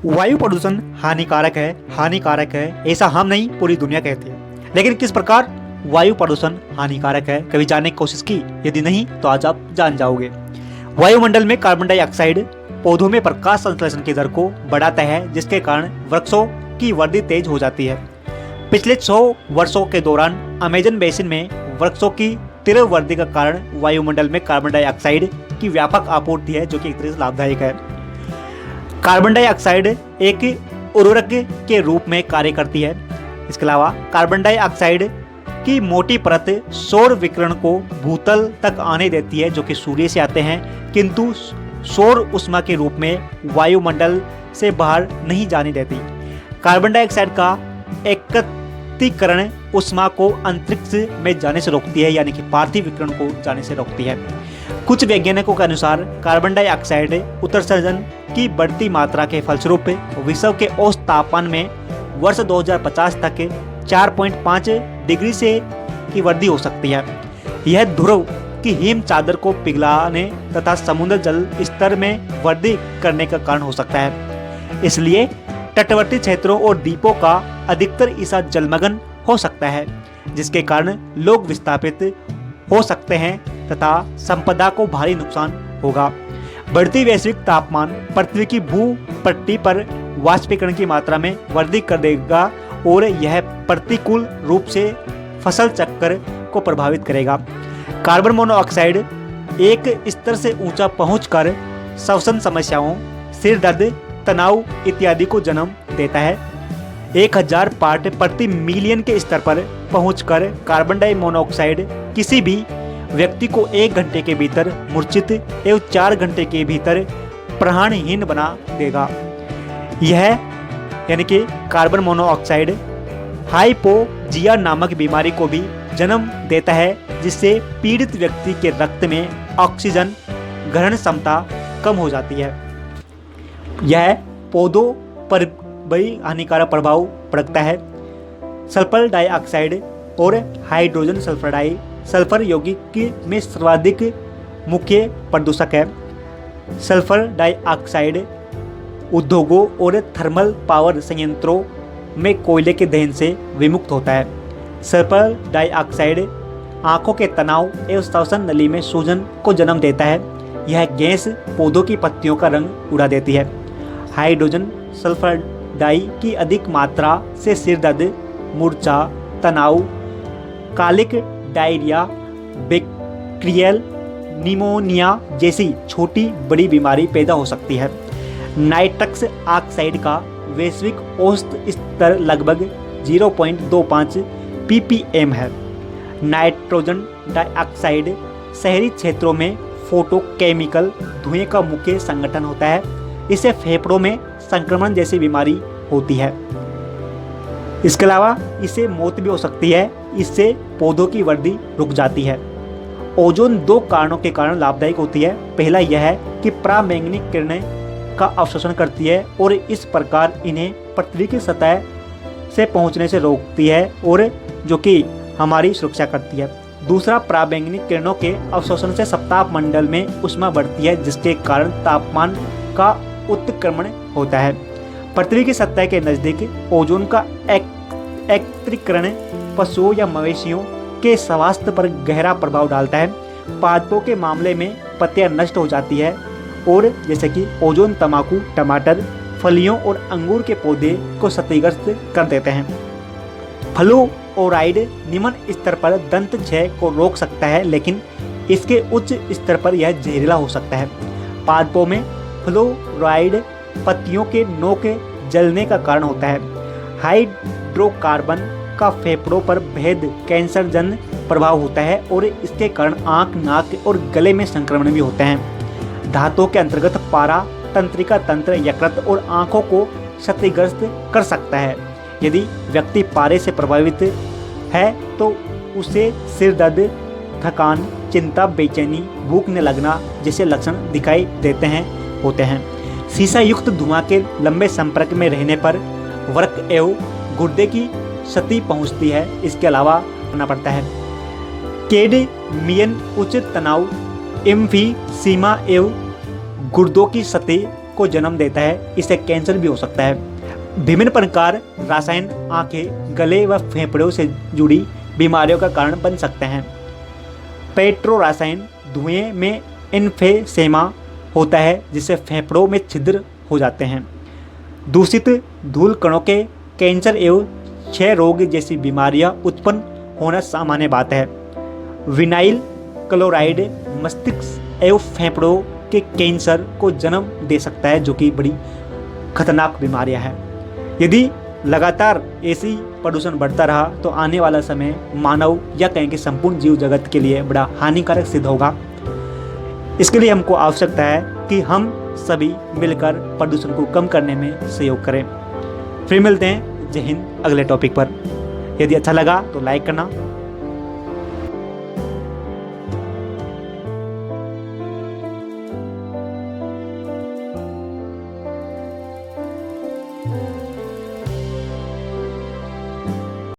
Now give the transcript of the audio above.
वायु प्रदूषण हानिकारक है ऐसा हम नहीं पूरी दुनिया कहती है। लेकिन किस प्रकार वायु प्रदूषण हानिकारक है, कभी जानने की कोशिश की? यदि नहीं तो आज आप जान जाओगे। वायुमंडल में कार्बन डाइऑक्साइड पौधों में प्रकाश संश्लेषण की दर को बढ़ाता है, जिसके कारण वृक्षों की वृद्धि तेज हो जाती है। पिछले 100 वर्षों के दौरान अमेजन बेसिन में वृक्षों की तीव्र वृद्धि का कारण वायुमंडल में कार्बन डाइऑक्साइड की व्यापक आपूर्ति है, जो कि एक तरह से लाभदायक है। कार्बन डाइऑक्साइड एक उर्वरक के रूप में कार्य करती है। इसके अलावा कार्बन डाइऑक्साइड की मोटी परत सौर विकिरण को भूतल तक आने देती है, जो कि सूर्य से आते हैं, किंतु सौर ऊष्मा के रूप में वायुमंडल से बाहर नहीं जाने देती। कार्बन डाइऑक्साइड का एकत्रीकरण ऊष्मा को अंतरिक्ष में जाने से रोकती है, यानी कि पार्थिव विकिरण को जाने से रोकती है। कुछ वैज्ञानिकों के अनुसार कार्बन डाइऑक्साइड उत्सर्जन की बढ़ती मात्रा के फलस्वरूप विश्व के औसत तापमान में वर्ष 2050 तक 4.5 डिग्री से की वृद्धि हो सकती है। यह ध्रुव की हिम चादर को पिघलाने तथा समुद्र जल स्तर में वृद्धि करने का कारण हो सकता है। इसलिए तटवर्ती क्षेत्रों और द्वीपों का अधिकतर हिस्सा जलमग्न हो सकता है, जिसके कारण लोग विस्थापित हो सकते हैं तथा संपदा को भारी नुकसान होगा। बढ़ती वैश्विक तापमान पृथ्वी की भू पट्टी पर वाष्पीकरण की मात्रा में वृद्धि कर देगा और यह प्रतिकूल रूप से फसल चक्र को प्रभावित करेगा। कार्बन मोनोऑक्साइड एक स्तर से ऊंचा पहुंचकर श्वसन समस्याओं, सिर दर्द, तनाव इत्यादि को जन्म देता है। 1000 पार्ट प्रति मिलियन के स्तर पर पहुंचकर कार्बन डाई मोनोऑक्साइड किसी भी व्यक्ति को 1 घंटे के भीतर मूर्छित एवं 4 घंटे के भीतर प्राणहीन बना देगा। यह यानी कि कार्बन मोनोऑक्साइड हाइपोजिया नामक बीमारी को भी जन्म देता है, जिससे पीड़ित व्यक्ति के रक्त में ऑक्सीजन ग्रहण क्षमता कम हो जाती है। यह पौधों पर बड़ी हानिकारक प्रभाव पड़ता है। सल्फर डाइऑक्साइड और हाइड्रोजन सल्फर यौगिक में सर्वाधिक मुख्य प्रदूषक है। सल्फर डाइऑक्साइड उद्योगों और थर्मल पावर संयंत्रों में कोयले के दहन से विमुक्त होता है। सल्फर डाइऑक्साइड आंखों के तनाव एवं श्वसन नली में सूजन को जन्म देता है। यह गैस पौधों की पत्तियों का रंग उड़ा देती है। हाइड्रोजन सल्फर डाई की अधिक मात्रा से सिर दर्द, मूर्छा, तनाव, कालिक, डायरिया, बैक्टीरियल निमोनिया जैसी छोटी बड़ी बीमारी पैदा हो सकती है। नाइट्रस ऑक्साइड का वैश्विक औसत स्तर लगभग 0.25 ppm है। नाइट्रोजन डाइऑक्साइड शहरी क्षेत्रों में फोटोकेमिकल धुएं का मुख्य संगठन होता है। इससे फेफड़ों में संक्रमण जैसी बीमारी होती है। इसके अलावा इससे मौत भी हो सकती है। इससे पौधों की वृद्धि रुक जाती है। ओजोन 2 कारणों के कारण लाभदायक होती है। पहला यह है कि पराबैंगनी किरणें का अवशोषण करती है और इस प्रकार इन्हें पृथ्वी की सतह से पहुंचने से रोकती है, और जो कि हमारी सुरक्षा करती है। दूसरा, पराबैंगनी किरणों के अवशोषण से सप्ताहमंडल में ऊष्मा बढ़ती है, जिसके कारण तापमान का उत्क्रमण होता है। पृथ्वी की सतह के नजदीक ओजोन का एकत्रीकरण पशुओं या मवेशियों के स्वास्थ्य पर गहरा प्रभाव डालता है। पादपों के मामले में पत्तियां नष्ट हो जाती है, और जैसे कि ओजोन तंबाकू, टमाटर, फलियों और अंगूर के पौधे को क्षतिग्रस्त कर देते हैं। फ्लोराइड निम्न स्तर पर दंत क्षय को रोक सकता है, लेकिन इसके उच्च स्तर पर यह जहरीला हो सकता है। पादपों में फ्लोराइड पत्तियों के नोक जलने का कारण होता है। हाइड्रोकार्बन का फेफड़ों पर बेहद कैंसरजन्य प्रभाव होता है, और इसके कारण आंख, नाक और गले में संक्रमण भी होते हैं। धातुओं के अंतर्गत पारा तंत्रिका तंत्र, यकृत और आंखों को क्षतिग्रस्त कर सकता है। यदि व्यक्ति पारे से प्रभावित है तो उसे सिर दर्द, थकान, चिंता, बेचैनी, भूख न लगना जैसे लक्षण दिखाई होते हैं। शीशा युक्त धुआं के लंबे संपर्क में रहने पर वृक्क एवं गुर्दे की क्षति पहुंचती है। इसके अलावा करना पड़ता है कैडमियम उच्च तनाव, एम्फीसीमा एवं गुर्दों की क्षति को जन्म देता है, इससे कैंसर भी हो सकता है। विभिन्न प्रकार रासायन आंखें, गले व फेफड़ों से जुड़ी बीमारियों का कारण बन सकते हैं। पेट्रो रासायन धुएं में इन्फेसेमा होता है, जिससे फेफड़ों में छिद्र हो जाते हैं। दूषित धूल कणों के कैंसर एवं क्षय रोग जैसी बीमारियां उत्पन्न होना सामान्य बात है। विनाइल क्लोराइड मस्तिष्क एवं फेफड़ों के कैंसर को जन्म दे सकता है, जो कि बड़ी खतरनाक बीमारियां हैं। यदि लगातार ऐसी प्रदूषण बढ़ता रहा तो आने वाला समय मानव या कहें कि संपूर्ण जीव जगत के लिए बड़ा हानिकारक सिद्ध होगा। इसके लिए हमको आवश्यकता है कि हम सभी मिलकर प्रदूषण को कम करने में सहयोग करें। फिर मिलते हैं, जय हिंद, अगले टॉपिक पर। यदि अच्छा लगा तो लाइक करना,